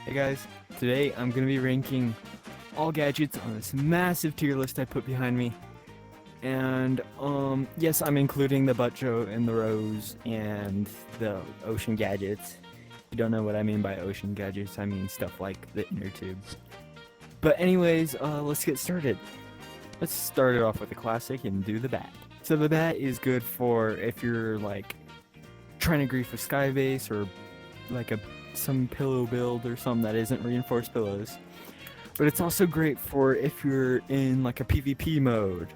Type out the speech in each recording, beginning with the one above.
Hey guys, today I'm going to be ranking all gadgets on this massive tier list I put behind me. And, yes, I'm including the Butcho and the Rose and the ocean gadgets. If you don't know what I mean by ocean gadgets, I mean stuff like the inner tube. But anyways, let's get started. Let's start it off with the classic and do the bat. So the bat is good for if you're, like, trying to grief a skybase or, like, some pillow build or something that isn't reinforced pillows. But it's also great for if you're in like a PvP mode,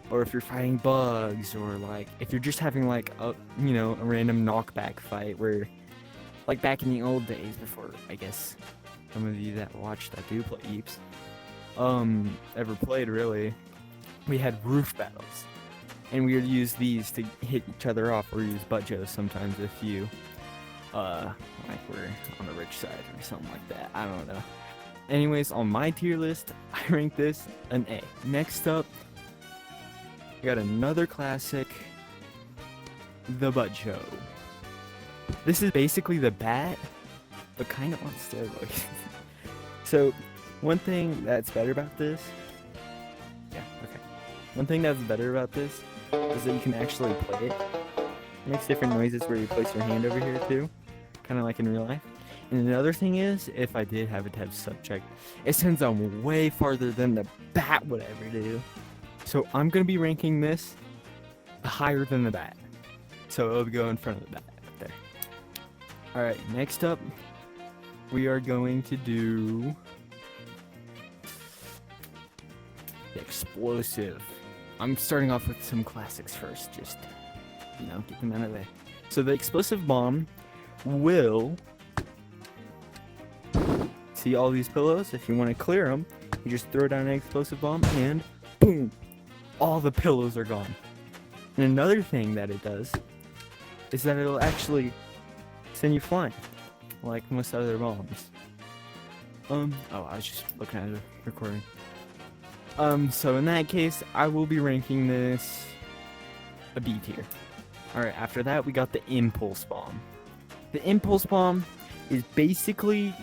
or if you're fighting bugs, or like if you're just having like a random knockback fight where, like back in the old days before I guess some of you that watch that do play Eeps ever played really, we had roof battles, and we would use these to hit each other off, or use Butchos sometimes if you like we're on the rich side or something like that. I don't know. Anyways, on my tier list, I rank this an A. Next up, we got another classic, the Butcho. This is basically the bat, but kind of on steroids. So, one thing that's better about this, One thing that's better about this is that you can actually play it. It makes different noises where you place your hand over here too, kind of like in real life. And another thing is, if I did have it have subject, it sends them way farther than the bat would ever do. So I'm going to be ranking this higher than the bat. So it'll go in front of the bat up there. Alright, next up, we are going to do the explosive. I'm starting off with some classics first, just, get them out of the way. So the explosive bomb will... See all these pillows? If you want to clear them, you just throw down an explosive bomb and boom! All the pillows are gone. And another thing that it does is that it'll actually send you flying, like most other bombs. Oh, I was just looking at the recording. So in that case, I will be ranking this a B tier. Alright, after that, we got the Impulse Bomb. The Impulse Bomb is basically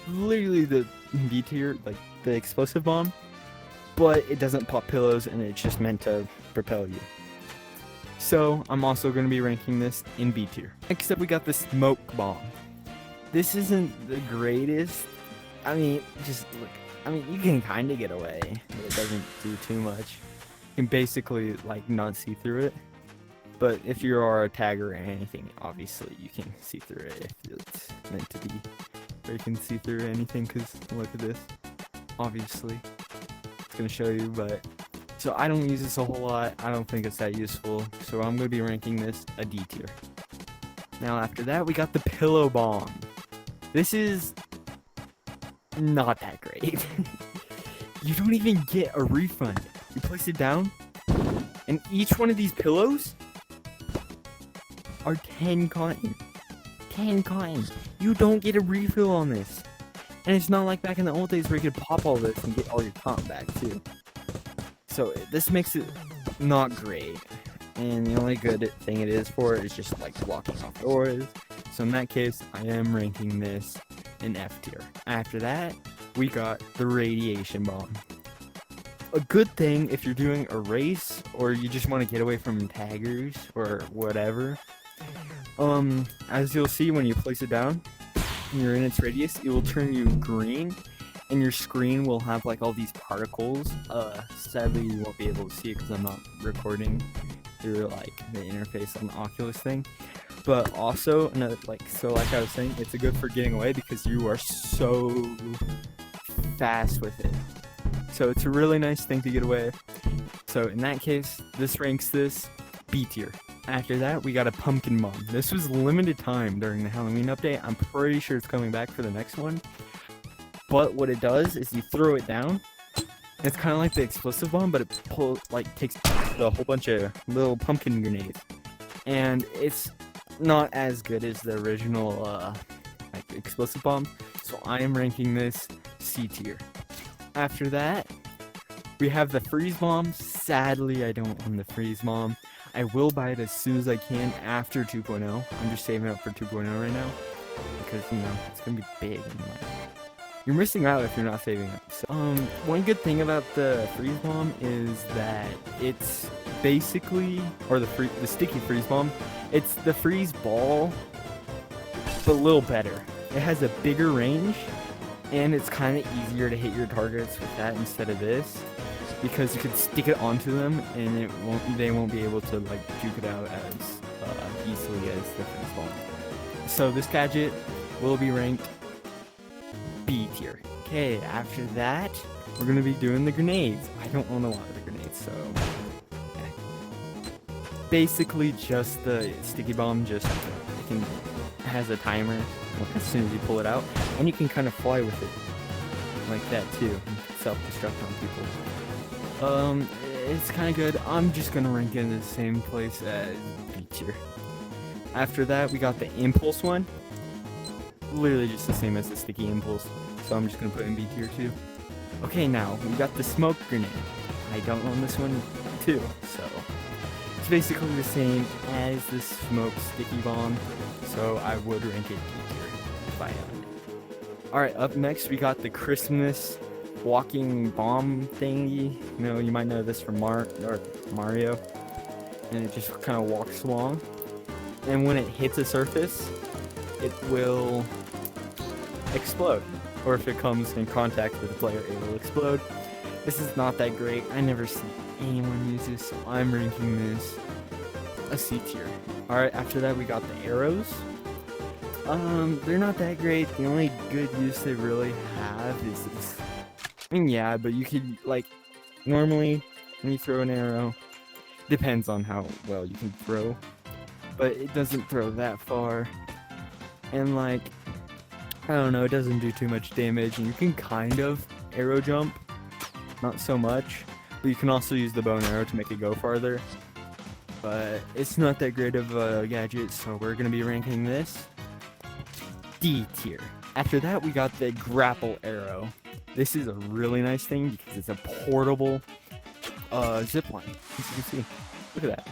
literally the B tier, like the explosive bomb, but it doesn't pop pillows and it's just meant to propel you. So I'm also going to be ranking this in B tier. Next up, we got the Smoke Bomb. This isn't the greatest. I mean, you can kind of get away, but it doesn't do too much. You can basically like not see through it. But if you are a tagger or anything, obviously you can see through it if it's meant to be. Or you can see through anything, because look at this. Obviously, it's going to show you, but... So I don't use this a whole lot. I don't think it's that useful. So I'm going to be ranking this a D tier. Now after that, we got the Pillow Bomb. This is not that great. You don't even get a refund. You place it down, and each one of these pillows are 10 coins. 10 coins. You don't get a refill on this. And it's not like back in the old days where you could pop all this and get all your comp back too. So this makes it not great. And the only good thing it is for is just like blocking off doors. So in that case, I am ranking this in F tier. After that, we got the Radiation Bomb. A good thing if you're doing a race or you just want to get away from taggers or whatever. As you'll see when you place it down, and you're in its radius, it will turn you green, and your screen will have like all these particles. Sadly you won't be able to see it because I'm not recording through like the interface on the Oculus thing. But also, like I was saying, it's good for getting away because you are so fast with it. So it's a really nice thing to get away. So in that case, this ranks this B tier. After that, we got a Pumpkin Bomb. This was limited time during the Halloween update. I'm pretty sure it's coming back for the next one. But what it does is you throw it down. It's kind of like the explosive bomb, but it takes a whole bunch of little pumpkin grenades. And it's not as good as the original explosive bomb. So I am ranking this C tier. After that, we have the Freeze Bomb. Sadly, I don't own the Freeze Bomb. I will buy it as soon as I can after 2.0. I'm just saving up for 2.0 right now. because it's gonna be big. And, you're missing out if you're not saving up. So, one good thing about the freeze bomb is that it's basically, or the sticky freeze bomb, it's the freeze ball, but a little better. It has a bigger range, and it's kind of easier to hit your targets with that instead of this, because you can stick it onto them, and they won't be able to like juke it out as easily as the freeze bomb. So this gadget will be ranked B tier. Okay, after that, we're gonna be doing the grenades. I don't own a lot of the grenades, so basically just the sticky bomb. Just it has a timer as soon as you pull it out, and you can kind of fly with it like that too. Self-destruct on people. It's kind of good. I'm just gonna rank it in the same place as B tier. After that, we got the impulse one. Literally just the same as the sticky impulse, so I'm just gonna put in B tier too. Okay, now we got the smoke grenade. I don't own this one too, so it's basically the same as the smoke sticky bomb, so I would rank it B tier if I owned it. Alright, up next we got the Christmas walking bomb thingy. You might know this from Mario, and it just kind of walks along, and when it hits a surface, it will explode, or if it comes in contact with the player, it will explode. This is not that great. I never see anyone use this, so I'm ranking this a C tier. Alright, after that we got the arrows. They're not that great. The only good use they really have is this. Yeah, but you could, like, normally when you throw an arrow, depends on how well you can throw, but it doesn't throw that far. And like, I don't know, it doesn't do too much damage, and you can kind of arrow jump, not so much, but you can also use the bow and arrow to make it go farther. But it's not that great of a gadget, so we're going to be ranking this D tier. After that, we got the grapple arrow. This is a really nice thing because it's a portable zipline, as you can see. Look at that.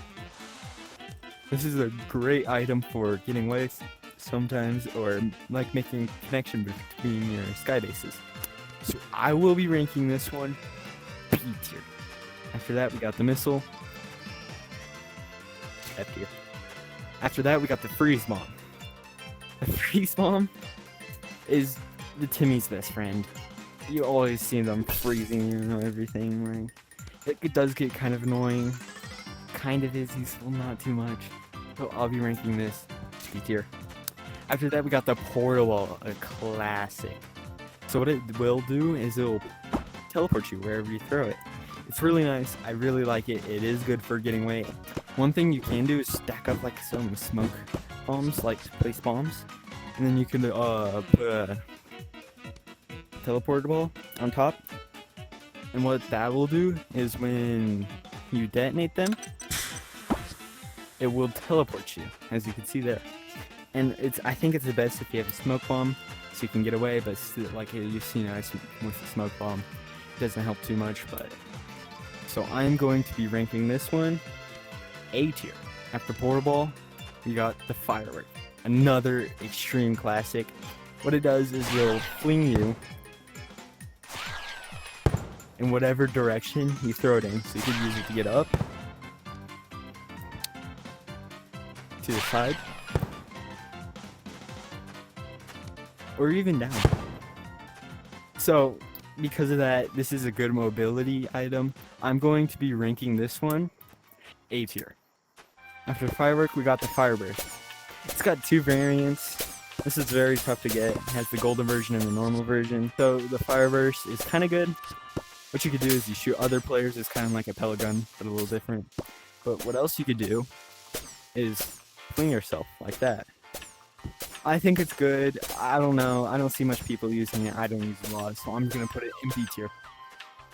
This is a great item for getting away sometimes, or like making connection between your sky bases. So I will be ranking this one B tier. After that, we got the missile, F tier. After that, we got the freeze bomb. The freeze bomb is the Timmy's best friend. You always see them freezing, everything. Like, it does get kind of annoying. Kind of is useful, not too much. So I'll be ranking this B tier. After that, we got the portable, a classic. So what it will do is it'll teleport you wherever you throw it. It's really nice. I really like it. It is good for getting away. One thing you can do is stack up like some smoke bombs, like place bombs, and then you can put a teleportable on top. And what that will do is when you detonate them, it will teleport you, as you can see there. And I think it's the best if you have a smoke bomb, so you can get away. But still, like you've seen with the smoke bomb, it doesn't help too much. But so I'm going to be ranking this one A tier. After portable, we got the firework, another extreme classic. What it does is it'll fling you in whatever direction you throw it in. So you could use it to get up, to the side, or even down. So because of that, this is a good mobility item. I'm going to be ranking this one A tier. After firework, we got the fireburst. It's got two variants. This is very tough to get. It has the golden version and the normal version. So the fireburst is kind of good. What you could do is you shoot other players. It's kind of like a pellet gun, but a little different. But what else you could do is fling yourself like that. I think it's good. I don't know. I don't see much people using it. I don't use it a lot, so I'm going to put it in B tier.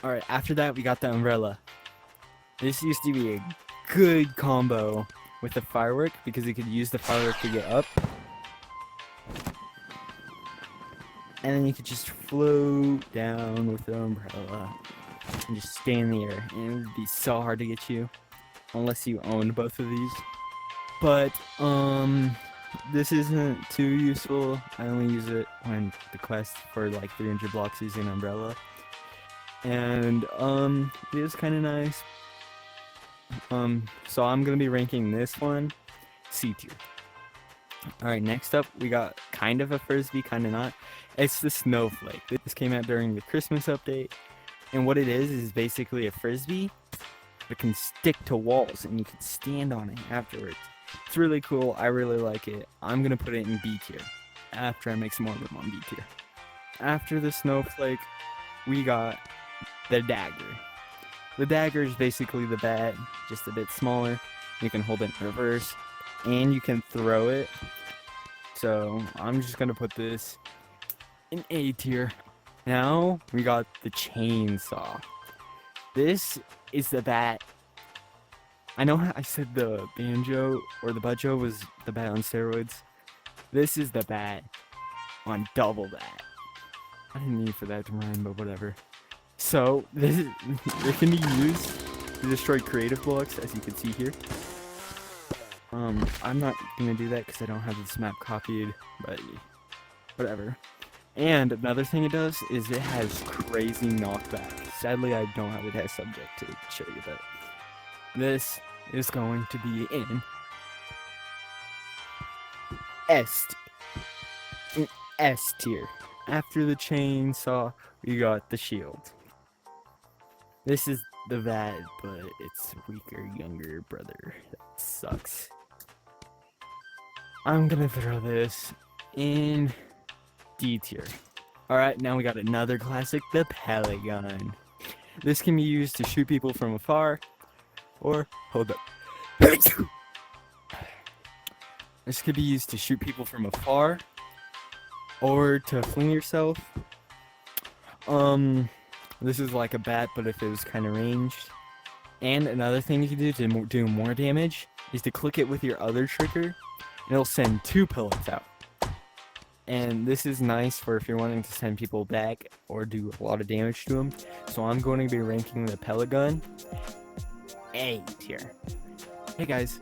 Alright, after that, we got the umbrella. This used to be a good combo with the firework because you could use the firework to get up. And then you could just float down with the umbrella and just stay in the air. And it would be so hard to get you unless you owned both of these. But, this isn't too useful. I only use it when the quest for like 300 blocks using umbrella. And it is kind of nice. So I'm gonna be ranking this one C tier. Alright, next up we got kind of a frisbee, kind of not. It's the snowflake. This came out during the Christmas update, and what it is basically a frisbee that can stick to walls and you can stand on it afterwards. It's really cool. I really like it. I'm gonna put it in B tier after I make some more room on B tier. After the snowflake, we got the dagger. The dagger is basically the bat, just a bit smaller. You can hold it in reverse, and you can throw it. So I'm just gonna put this in A tier. Now we got the chainsaw. This is the bat. I know how I said the banjo or the banjo was the bat on steroids. This is the bat on double bat. I didn't need for that to rhyme, but whatever. So it can be used to destroy creative blocks, as you can see here. I'm not gonna do that because I don't have this map copied, but whatever. And another thing it does is it has crazy knockback. Sadly, I don't have it as subject to show you, but this is going to be in S tier. After the chainsaw, we got the shield. This is the bat, but it's weaker, younger brother. That sucks. I'm gonna throw this in D tier. Alright, now we got another classic, the pellet gun. This can be used to shoot people from afar, or, hold up. This could be used to shoot people from afar, or to fling yourself. This is like a bat, but if it was kind of ranged. And another thing you can do to do more damage is to click it with your other trigger, and it'll send 2 pellets out. And this is nice for if you're wanting to send people back or do a lot of damage to them. So I'm going to be ranking the pellet gun A tier. Hey guys,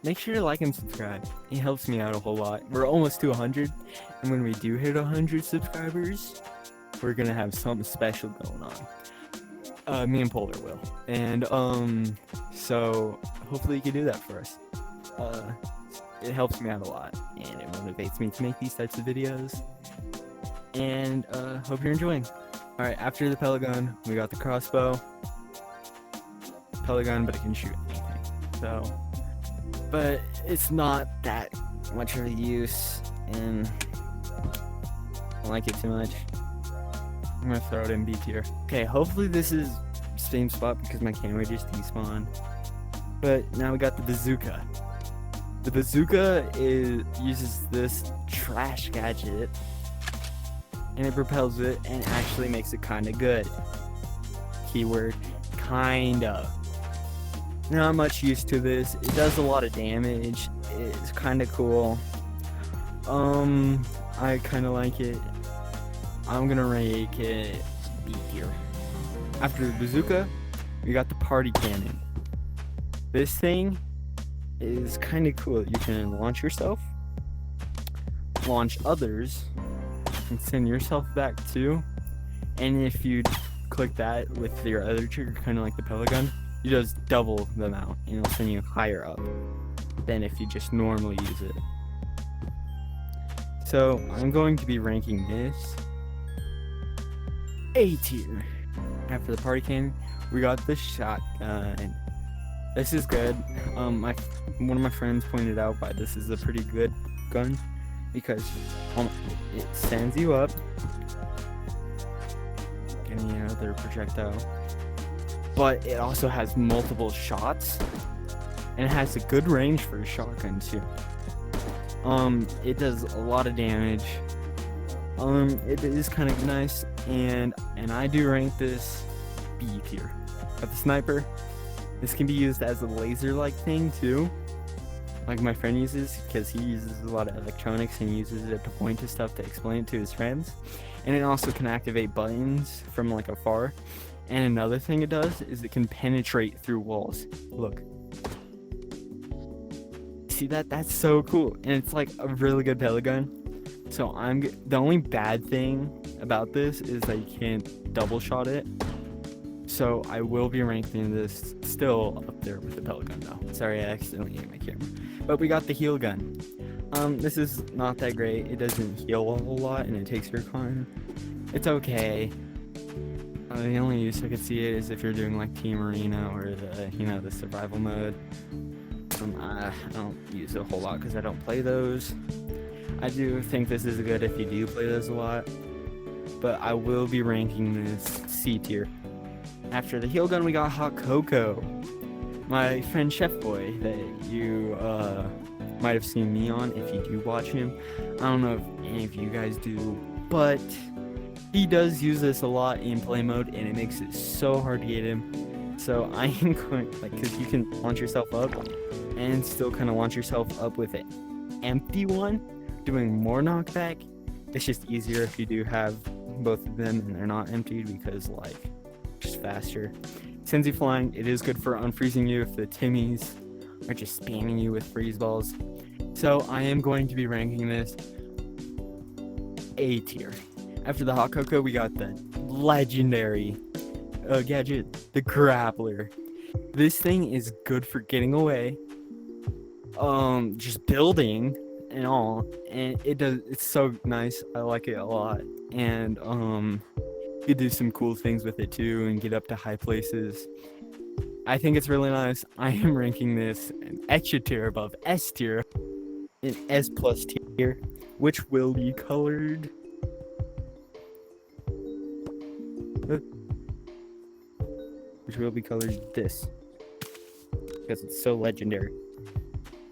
make sure to like and subscribe. It helps me out a whole lot. We're almost to 100, and when we do hit 100 subscribers, we're gonna have something special going on. Me and Polar will. And so hopefully you can do that for us. It helps me out a lot, and it motivates me to make these types of videos. And hope you're enjoying. Alright, after the pellet gun, we got the crossbow. Pellet gun, but it can shoot anything. So, but it's not that much of a use, and I don't like it too much. I'm gonna throw it in B tier. Okay, hopefully this is same spot because my camera just despawned. But now we got the bazooka. The bazooka uses this trash gadget, and it propels it and actually makes it kind of good. Keyword, kinda. Not much use to this. It does a lot of damage. It's kind of cool. I kind of like it. I'm gonna rank it B tier. After the bazooka, we got the party cannon. This thing is kind of cool. You can launch yourself, launch others, and send yourself back too. And if you click that with your other trigger, kind of like the pellet gun, you just double the amount, and it'll send you higher up than if you just normally use it. So I'm going to be ranking this A tier. After the party cannon, we got the shotgun. This is good. One of my friends pointed out why this is a pretty good gun, because it sends you up. Getting another projectile, but it also has multiple shots, and it has a good range for a shotgun too. It does a lot of damage. It is kind of nice, and I do rank this B tier. Got the sniper. This can be used as a laser-like thing too, like my friend uses, because he uses a lot of electronics and uses it to point to stuff to explain it to his friends. And it also can activate buttons from like afar. And another thing it does is it can penetrate through walls. Look. see that? That's so cool, and it's like a really good pellet gun. So the only bad thing about this is that you can't double shot it. So I will be ranking this still up there with the pellet gun though. Sorry, I accidentally hit my camera. But we got the heal gun. This is not that great. It doesn't heal a whole lot, and it takes your con. It's okay. The only use I could see it is if you're doing like Team Arena or the survival mode. I don't use it a whole lot because I don't play those. I do think this is good if you do play those a lot, but I will be ranking this C tier. After the heal gun, we got Hot Cocoa. My friend Chef Boy that you might have seen me on if you do watch him. I don't know if any of you guys do, but he does use this a lot in play mode, and it makes it so hard to get him. So I am going, because you can launch yourself up and still kind of launch yourself up with an empty one, doing more knockback. It's just easier if you do have both of them and they're not emptied, because just faster. Sends you flying. It is good for unfreezing you if the Timmies are just spamming you with freeze balls. So I am going to be ranking this A tier. After the Hot Cocoa, we got the legendary gadget, the Grappler. This thing is good for getting away, just building and all, and it's so nice. I like it a lot, and you do some cool things with it too and get up to high places. I think it's really nice. I am ranking this an extra tier above S tier, an S plus tier, which will be colored this, because it's so legendary.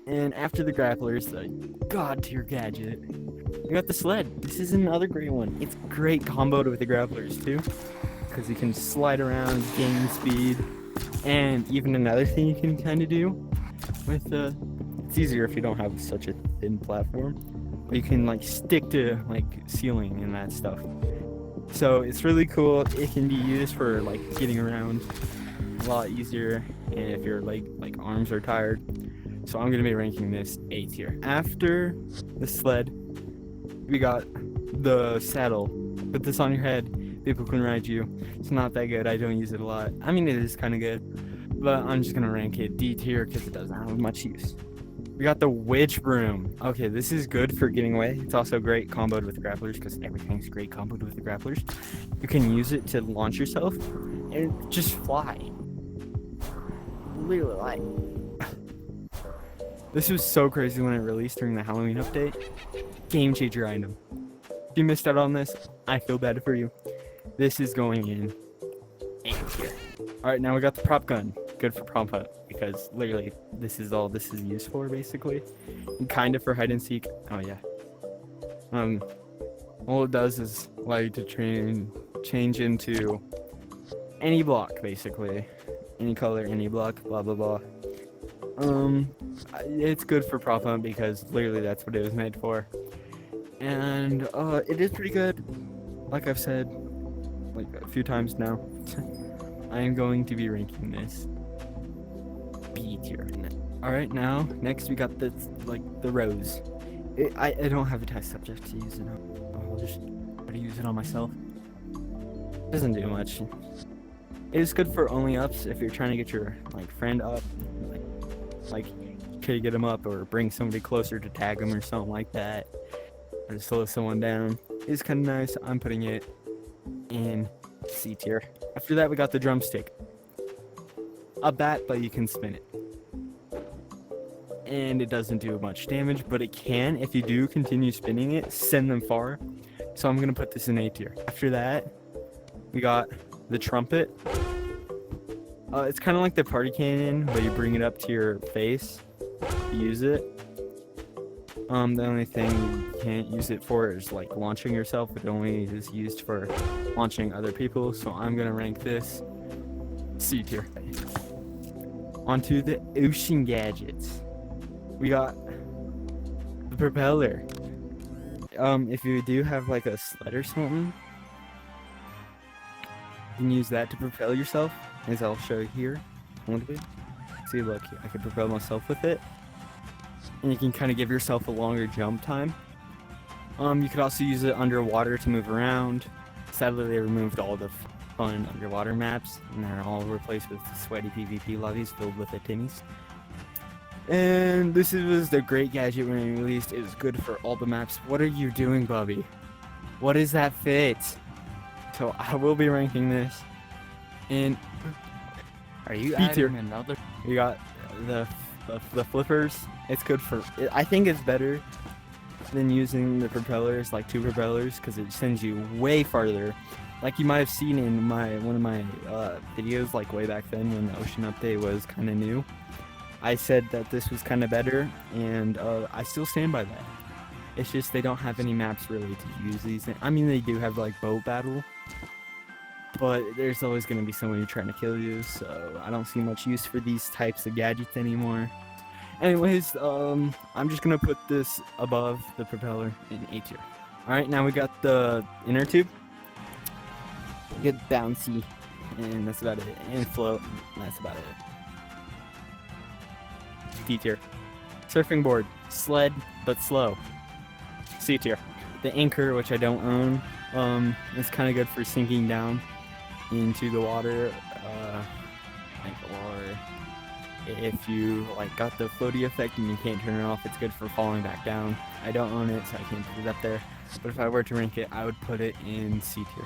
And after the Grappler's the god tier gadget, we got the sled. This is another great one. It's great comboed with the Grapplers too, because you can slide around, gain speed, and even another thing you can kind of do with it's easier if you don't have such a thin platform, but you can stick to ceiling and that stuff. So it's really cool. It can be used for getting around a lot easier, and if your arms are tired. So I'm gonna be ranking this A tier. After the sled, we got the saddle. Put this on your head, people can ride you. It's not that good. I don't use it a lot. I mean, it is kind of good, but I'm just gonna rank it D tier because it doesn't have much use. We got the witch broom. Okay, this is good for getting away. It's also great comboed with grapplers, because everything's great comboed with the grapplers. You can use it to launch yourself and just fly. Literally, this was so crazy when it released during the Halloween update. Game changer item. If you missed out on this, I feel bad for you. This is going in A tier. Alright, now we got the prop gun. Good for prop hunt, because literally this is all this is used for, basically. And kind of for hide and seek. Oh yeah. All it does is allow you to change into any block, basically. Any color, any block, blah blah blah. It's good for prop hunt because literally that's what it was made for. And it is pretty good. Like I've said a few times now. I am going to be ranking this B tier. Alright, now next we got the rose. I don't have a test subject to use it on. I'll just try to use it on myself. Doesn't do much. It is good for only ups if you're trying to get your friend up, try to get him up or bring somebody closer to tag him or something like that, or slow someone down. It's kind of nice. I'm putting it in C tier. After that, we got the drumstick. A bat, but you can spin it. And it doesn't do much damage, but it can, if you do continue spinning it, send them far. So I'm going to put this in A tier. After that, we got the trumpet. It's kind of like the party cannon, but you bring it up to your face to use it. The only thing you can't use it for is launching yourself. It only is used for launching other people. So I'm going to rank this C tier. Onto the ocean gadgets. We got the propeller. If you do have a sled or something, you can use that to propel yourself, as I'll show you here. See, look, I can propel myself with it. and you can kind of give yourself a longer jump time. You could also use it underwater to move around. Sadly, they removed all the fun underwater maps, and they're all replaced with sweaty PvP lobbies filled with Timmies. And this was the great gadget when it released. It was good for all the maps. What are you doing, Bubby? What is that fit? So I will be ranking this. And Are you teir. adding another? We got the flippers. It's good for. I think it's better than using the propellers, like 2 propellers, because it sends you way farther. Like you might have seen in one of my videos, like way back then when the ocean update was kind of new. I said that this was kind of better, and I still stand by that. It's just they don't have any maps really to use these. I mean, they do have like boat battle, but there's always going to be somebody trying to kill you, so I don't see much use for these types of gadgets anymore. Anyways, I'm just going to put this above the propeller in A tier. Alright, now we got the inner tube. Get bouncy, and that's about it. And float, that's about it. D tier. Surfing board, sled, but slow. C tier. The anchor, which I don't own, is kind of good for sinking down into the water, or if you like got the floaty effect and you can't turn it off, it's good for falling back down. I don't own it, so I can't put it up there. But if I were to rank it, I would put it in C tier.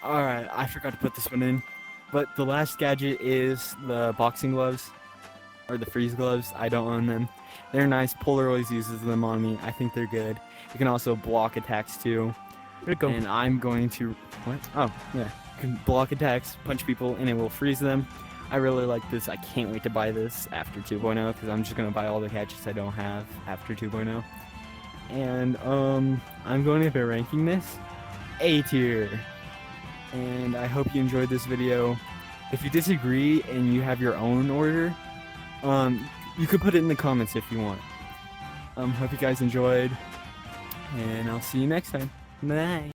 Alright, I forgot to put this one in. But the last gadget is the boxing gloves, or the freeze gloves. I don't own them. They're nice. Polar always uses them on me. I think they're good. You can also block attacks too. And I'm going to... What? Oh, yeah. You can block attacks, punch people, and it will freeze them. I really like this. I can't wait to buy this after 2.0, because I'm just going to buy all the gadgets I don't have after 2.0. And I'm going to be ranking this A tier. And I hope you enjoyed this video. If you disagree and you have your own order, you could put it in the comments if you want. Hope you guys enjoyed, and I'll see you next time. Bye.